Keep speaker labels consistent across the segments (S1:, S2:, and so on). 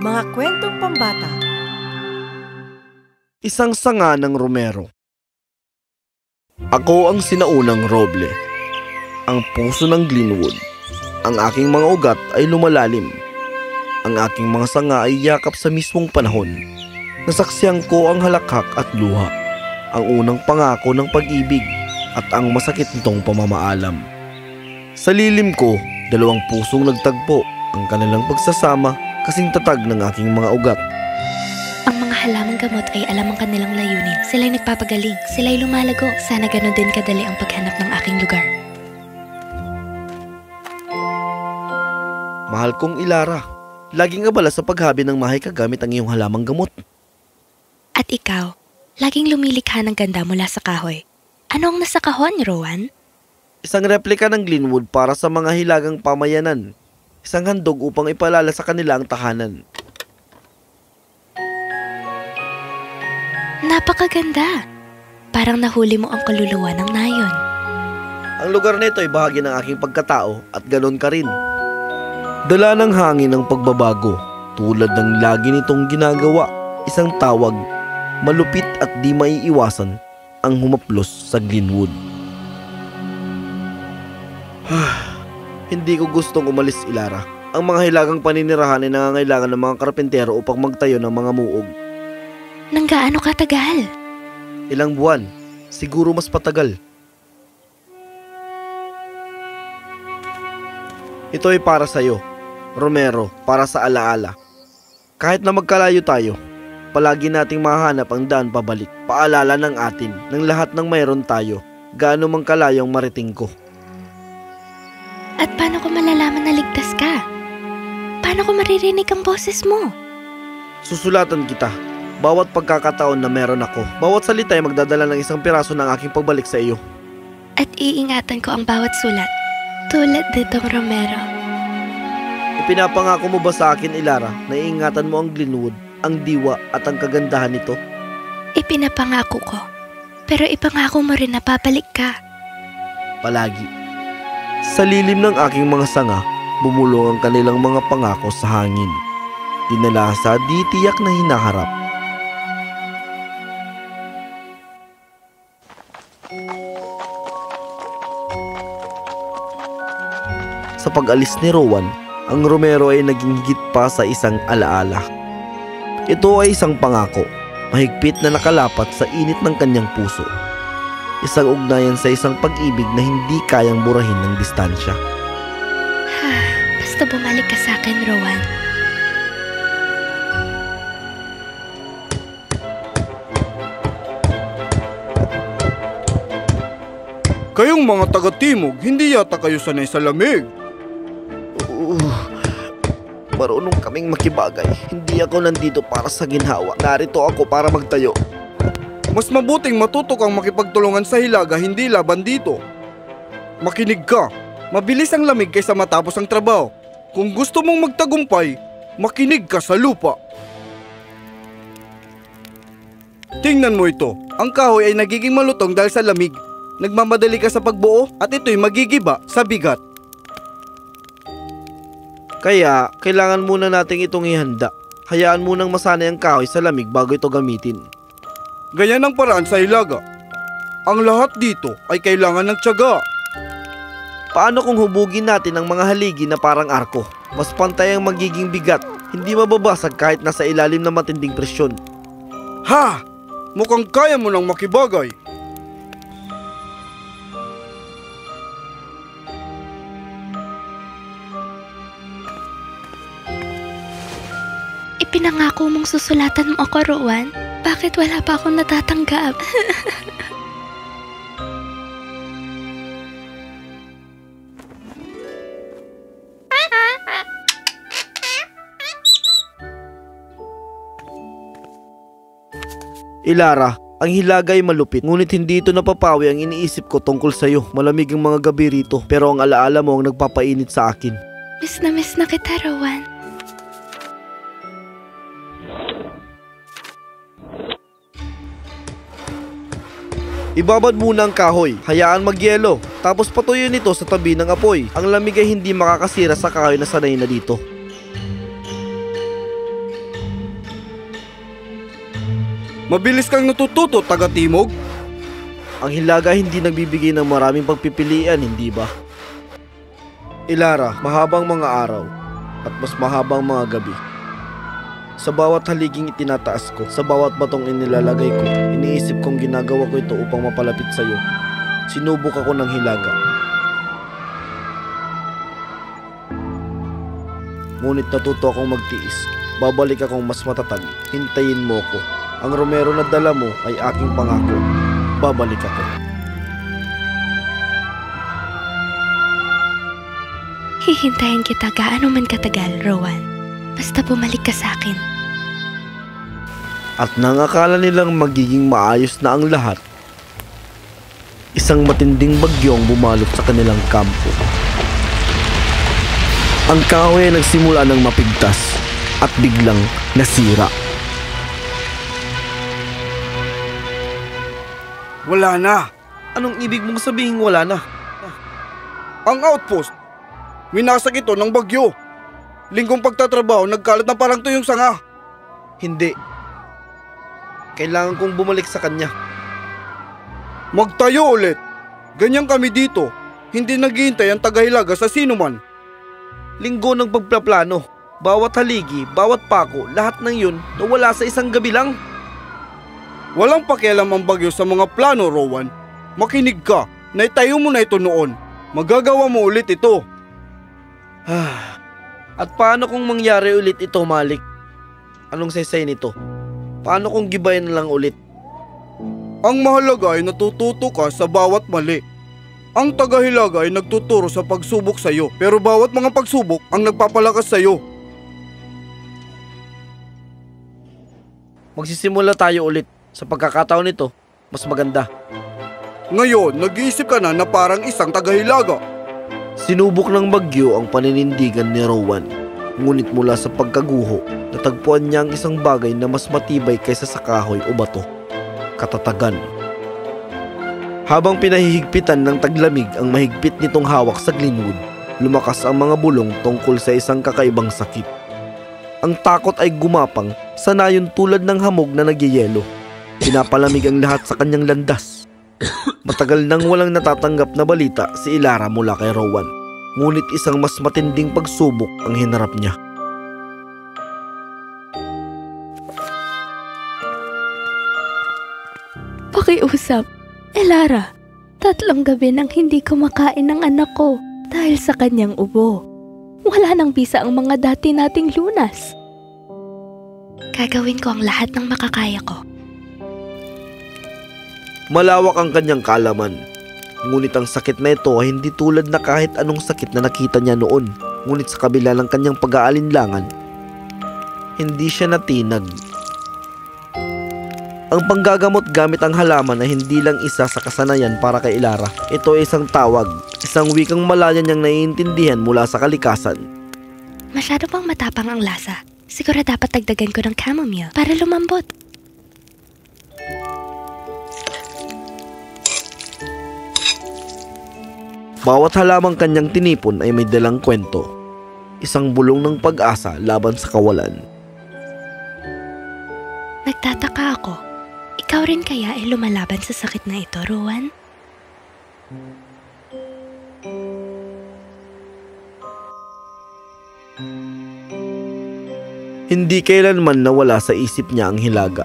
S1: Mga kwentong pambata.
S2: Isang sanga ng Romero. Ako ang sinaunang roble, ang puso ng Glenwood. Ang aking mga ugat ay lumalalim. Ang aking mga sanga ay yakap sa mismong panahon. Nasaksihan ko ang halakhak at luha, ang unang pangako ng pag-ibig at ang masakit nitong pamamaalam. Sa lilim ko, dalawang pusong nagtagpo, ang kanilang pagsasama kasing tatag ng aking mga ugat.
S3: Ang mga halamang gamot ay alam ang kanilang layunin. Sila'y nagpapagaling, sila'y lumalago. Sana ganon din kadali ang paghanap ng aking lugar.
S2: Mahal kong Ilara, laging abala sa paghabi ng mahay kagamit ang iyong halamang gamot.
S3: At ikaw, laging lumilikha ng ganda mula sa kahoy. Ano ang nasa kahon, Rowan?
S2: Isang replika ng Glenwood para sa mga hilagang pamayanan. Isang handog upang ipalala sa kanila ang tahanan.
S3: Napakaganda! Parang nahuli mo ang kaluluwa ng nayon.
S2: Ang lugar na ito ay bahagi ng aking pagkatao at ganon ka rin. Dala ng hangin ng pagbabago, tulad ng lagi nitong ginagawa, isang tawag, malupit at di maiiwasan, ang humaplos sa Glenwood. Hindi ko gustong umalis, Ilara. Ang mga hilagang paninirahan ay nangangailangan ng mga karpentero upang magtayo ng mga muog.
S3: Nang gaano katagal?
S2: Ilang buwan, siguro mas patagal. Ito ay para sa'yo, Romero, para sa alaala. Kahit na magkalayo tayo, palagi nating mahanap ang daan pabalik. Paalala ng atin, ng lahat ng mayroon tayo, gaano mang kalayong mariting ko.
S3: At paano ko malalaman na ligtas ka? Paano ko maririnig ang boses mo?
S2: Susulatan kita. Bawat pagkakataon na meron ako, bawat salita ay magdadala ng isang piraso ng aking pagbalik sa iyo.
S3: At iingatan ko ang bawat sulat, tulad ditong Romero.
S2: Ipinapangako mo ba sa akin, Ilara, na iingatan mo ang Glenwood, ang diwa at ang kagandahan nito?
S3: Ipinapangako ko, pero ipangako mo rin na babalik ka.
S2: Palagi. Sa lilim ng aking mga sanga, bumulong ang kanilang mga pangako sa hangin. Dinala sa di tiyak na hinaharap. Sa pag-alis ni Rowan, ang Romero ay naging higit pa sa isang alaala. Ito ay isang pangako, mahigpit na nakalapat sa init ng kanyang puso. Isang ugnayan sa isang pag-ibig na hindi kayang burahin ng distansya.
S3: Basta bumalik ka sa akin, Rowan.
S4: Kayong mga taga-timog, hindi yata kayo sanay sa lamig.
S2: Marunong kaming makibagay. Hindi ako nandito para sa ginhawa. Narito ako para magtayo.
S4: Mas mabuting matuto kang makipagtulungan sa hilaga, hindi laban dito. Makinig ka. Mabilis ang lamig kaysa matapos ang trabaho. Kung gusto mong magtagumpay, makinig ka sa lupa. Tingnan mo ito. Ang kahoy ay nagiging malutong dahil sa lamig. Nagmamadali ka sa pagbuo at ito'y magigiba sa bigat.
S2: Kaya, kailangan muna nating itong ihanda. Hayaan munang masanay ang kahoy sa lamig bago ito gamitin.
S4: Ganyan ang paraan sa hilaga. Ang lahat dito ay kailangan ng tiyaga.
S2: Paano kung hubugin natin ang mga haligi na parang arko? Mas pantay ang magiging bigat. Hindi mababasag kahit nasa ilalim ng matinding presyon.
S4: Ha! Mukhang kaya mo nang makibagay.
S3: Ipinangako mong susulatan mo ako, Rowan. Bakit wala pa akong natatanggap?
S2: Ilara, ang hilaga ay malupit, ngunit hindi ito napapawi ang iniisip ko tungkol sa iyo. Malamig ang mga gabi rito, pero ang alaala mo ang nagpapainit sa akin.
S3: Miss na kita, Rowan.
S2: Ibabad muna ang kahoy, hayaan magyelo, tapos patuyuin ito sa tabi ng apoy. Ang lamig ay hindi makakasira sa kahoy na sanay na dito.
S4: Mabilis kang natututo, taga-timog.
S2: Ang hilaga hindi nagbibigay ng maraming pagpipilian, hindi ba? Ilara, mahabang mga araw at mas mahabang mga gabi. Sa bawat haliging itinataas ko, sa bawat batong inilalagay ko, iniisip kong ginagawa ko ito upang mapalapit sa iyo. Sinubok ako ng hilaga. Ngunit natuto akong magtiis. Babalik akong mas matatag. Hintayin mo ko. Ang Romero na dala mo ay aking pangako. Babalik ako.
S3: Hihintayin kita gaano man katagal, Rowan. Basta bumalik ka sa akin.
S2: At nang akala nilang magiging maayos na ang lahat, isang matinding bagyo ang bumalot sa kanilang kampo. Ang kahoy ay nagsimula ng mapigtas at biglang nasira.
S4: Wala na.
S2: Anong ibig mong sabihin wala na?
S4: Ang outpost. Winasak ito ng bagyo. Linggong pagtatrabaho, nagkalat na parang tuyong sanga.
S2: Hindi. Kailangan kong bumalik sa kanya.
S4: Magtayo ulit. Ganyan kami dito. Hindi naghihintay ang tagahilaga sa sinuman.
S2: Linggo ng pagplaplano. Bawat haligi, bawat pako, lahat ng yun nawala sa isang gabi lang.
S4: Walang pakialam ang bagyo sa mga plano, Rowan. Makinig ka. Naitayo mo na ito noon. Magagawa mo ulit ito.
S2: At paano kung mangyari ulit ito, Malik? Anong saysay nito? Paano kung gibayan na lang ulit?
S4: Ang mahalaga ay natututo ka sa bawat mali. Ang tagahilaga ay nagtuturo sa pagsubok sa iyo, pero bawat mga pagsubok ang nagpapalakas sa iyo.
S2: Magsisimula tayo ulit. Sa pagkakataon nito, mas maganda.
S4: Ngayon, nag-iisip ka na parang isang tagahilaga.
S2: Sinubok ng bagyo ang paninindigan ni Rowan. Ngunit mula sa pagkaguho, natagpuan niya ang isang bagay na mas matibay kaysa sa kahoy o bato. Katatagan. Habang pinahihigpitan ng taglamig ang mahigpit nitong hawak sa Glenwood, lumakas ang mga bulong tungkol sa isang kakaibang sakit. Ang takot ay gumapang, sanayon tulad ng hamog na nagyayelo. Pinapalamig ang lahat sa kanyang landas. Matagal nang walang natatanggap na balita si Ilara mula kay Rowan. Ngunit isang mas matinding pagsubok ang hinarap niya.
S3: Pakiusap. Ilara, 3 gabi nang hindi kumakain ng anak ko dahil sa kanyang ubo. Wala nang bisa ang mga dati nating lunas. Gagawin ko ang lahat ng makakaya ko.
S2: Malawak ang kanyang kaalaman. Ngunit ang sakit na ito ay hindi tulad na kahit anong sakit na nakita niya noon. Ngunit sa kabila ng kanyang pag-aalinlangan, hindi siya natinag. Ang panggagamot gamit ang halaman ay hindi lang isa sa kasanayan para kay Ilara. Ito ay isang tawag, isang wikang malaya niyang naiintindihan mula sa kalikasan.
S3: Masyado pang matapang ang lasa. Siguro dapat dagdagan ko ng chamomile para lumambot.
S2: Bawat halamang kanyang tinipon ay may dalang kwento. Isang bulong ng pag-asa laban sa kawalan.
S3: Nagtataka ako. Ikaw rin kaya ay lumalaban sa sakit na ito, Rowan?
S2: Hindi kailanman nawala sa isip niya ang hilaga.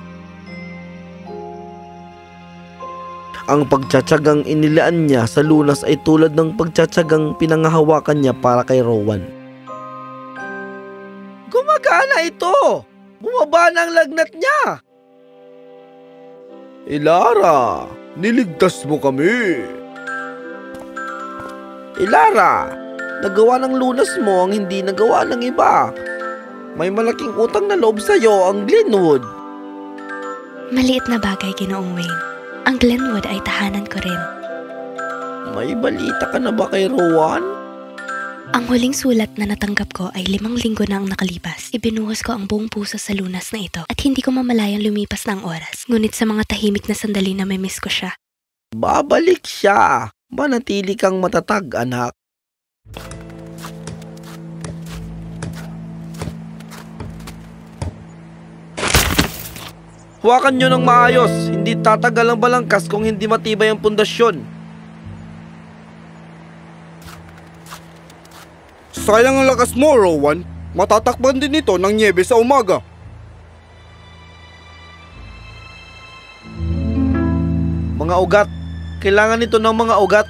S2: Ang pagtsatsagang inilaan niya sa lunas ay tulad ng pagtsatsagang pinangahawakan niya para kay Rowan. Gumagana ito! Bumaba na ang lagnat niya! Ilara, niligtas mo kami! Ilara, nagawa ng lunas mo ang hindi nagawa ng iba. May malaking utang na loob sa'yo ang Glenwood.
S3: Maliit na bagay, Ginoong Wayne. Ang Glenwood ay tahanan ko rin.
S2: May balita ka na ba kay Rowan?
S3: Ang huling sulat na natanggap ko ay 5 linggo na ang nakalipas. Ibinuhos ko ang buong puso sa lunas na ito at hindi ko mamalayang lumipas na ang oras. Ngunit sa mga tahimik na sandali na miss ko siya.
S2: Babalik siya. Manatili kang matatag, anak. Huwakan nyo ng maayos, hindi tatagal ang balangkas kung hindi matibay ang pundasyon.
S4: Sayang ang lakas mo, Rowan. Matatakpan din ito ng nyebe sa umaga.
S2: Mga ugat, kailangan ito ng mga ugat.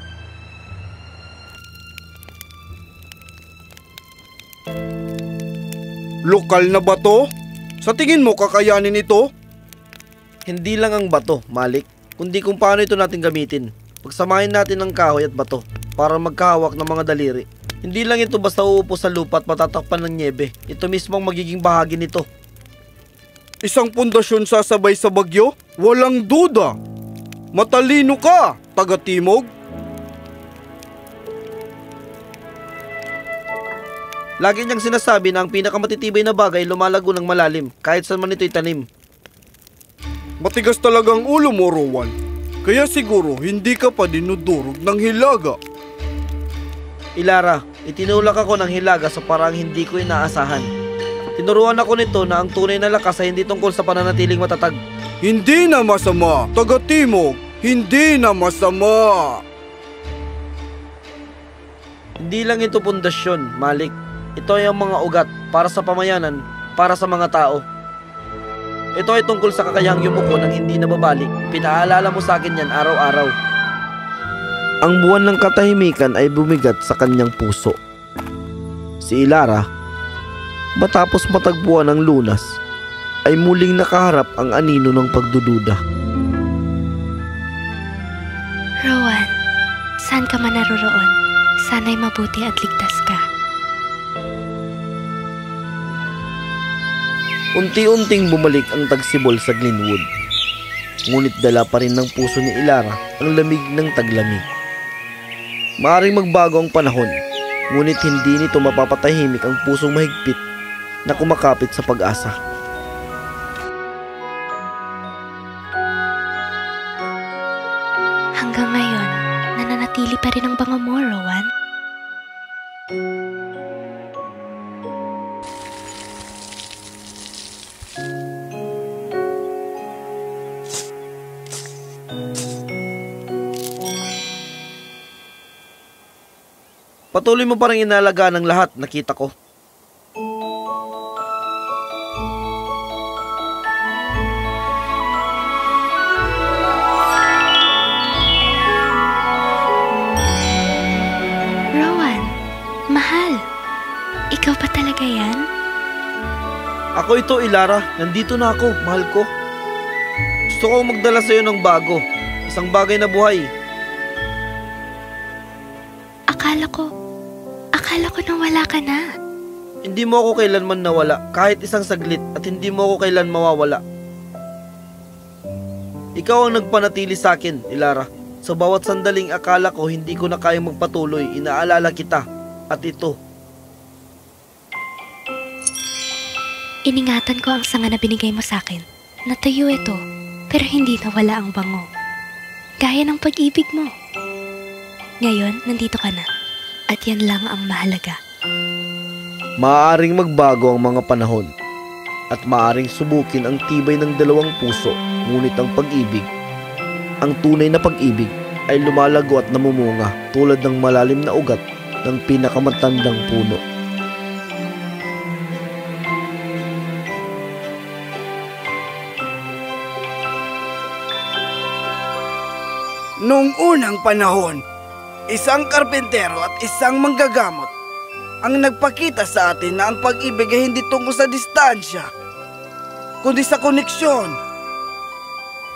S4: Lokal na bato? Sa tingin mo kakayanin ito?
S2: Hindi lang ang bato, Malik, kundi kung paano ito natin gamitin. Pagsamahin natin ang kahoy at bato para magkahawak ng mga daliri. Hindi lang ito basta uupo sa lupa at matatakpan ng nyebe. Ito mismo ang magiging bahagi nito.
S4: Isang pundasyon sasabay sa bagyo? Walang duda. Matalino ka, taga-timog.
S2: Lagi niyang sinasabi na ang pinakamatitibay na bagay lumalago ng malalim kahit saan man ito'y tanim.
S4: Matigas talagang ulo mo, Rowan. Kaya siguro hindi ka pa dinudurog ng hilaga.
S2: Ilara, itinulak ako ng hilaga sa parang hindi ko inaasahan. Tinuruan ako nito na ang tunay na lakas ay hindi tungkol sa pananatiling matatag.
S4: Hindi na masama, taga-timog. Hindi na masama.
S2: Hindi lang ito pundasyon, Malik. Ito ay ang mga ugat para sa pamayanan, para sa mga tao. Ito ay tungkol sa kakayahang yumuko ng hindi nababalik. Pinaalala mo sa akin yan araw-araw. Ang buwan ng katahimikan ay bumigat sa kanyang puso. Si Ilara, matapos matagpuan ang lunas, ay muling nakaharap ang anino ng pagdududa.
S3: Rowan, saan ka man naroroon, sana'y mabuti at ligtas ka.
S2: Unti-unting bumalik ang tagsibol sa Glenwood. Ngunit dala pa rin ng puso ni Ilara ang lamig ng taglamig. Maaring magbago ang panahon, ngunit hindi nito mapapatahimik ang pusong mahigpit na kumakapit sa pag-asa.
S3: Hanggang ngayon, nananatili pa rin ang bango mo, Rowan.
S2: Patuloy mo parang inalagaan ng lahat, nakita ko.
S3: Rowan, mahal. Ikaw pa talaga yan?
S2: Ako ito, Ilara. Nandito na ako, mahal ko. Gusto ko magdala sa iyo ng bago. Isang bagay na buhay.
S3: Akala ko nang wala ka na.
S2: Hindi mo ako kailanman nawala, kahit isang saglit, at hindi mo ako kailan mawawala. Ikaw ang nagpanatili sa akin, Ilara. Sa bawat sandaling akala ko hindi ko na kayang magpatuloy, inaalala kita. At ito.
S3: Iningatan ko ang sanga na binigay mo sa akin. Natayo ito, pero hindi nawala ang bango. Gaya ng pag-ibig mo. Ngayon, nandito ka na. At yan lang ang mahalaga.
S2: Maaaring magbago ang mga panahon. At maaaring subukin ang tibay ng dalawang puso. Ngunit ang pag-ibig, ang tunay na pag-ibig, ay lumalago at namumunga tulad ng malalim na ugat ng pinakamatandang puno.
S4: Noong unang panahon, isang karpentero at isang manggagamot ang nagpakita sa atin na ang pag-ibig ay hindi tungkol sa distansya, kundi sa koneksyon.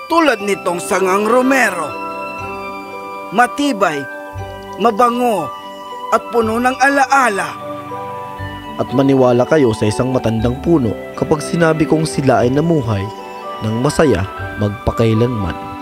S4: Tulad nitong sangang Romero. Matibay, mabango, at puno ng alaala.
S2: At maniwala kayo sa isang matandang puno kapag sinabi kong sila ay namuhay ng masaya magpakailanman.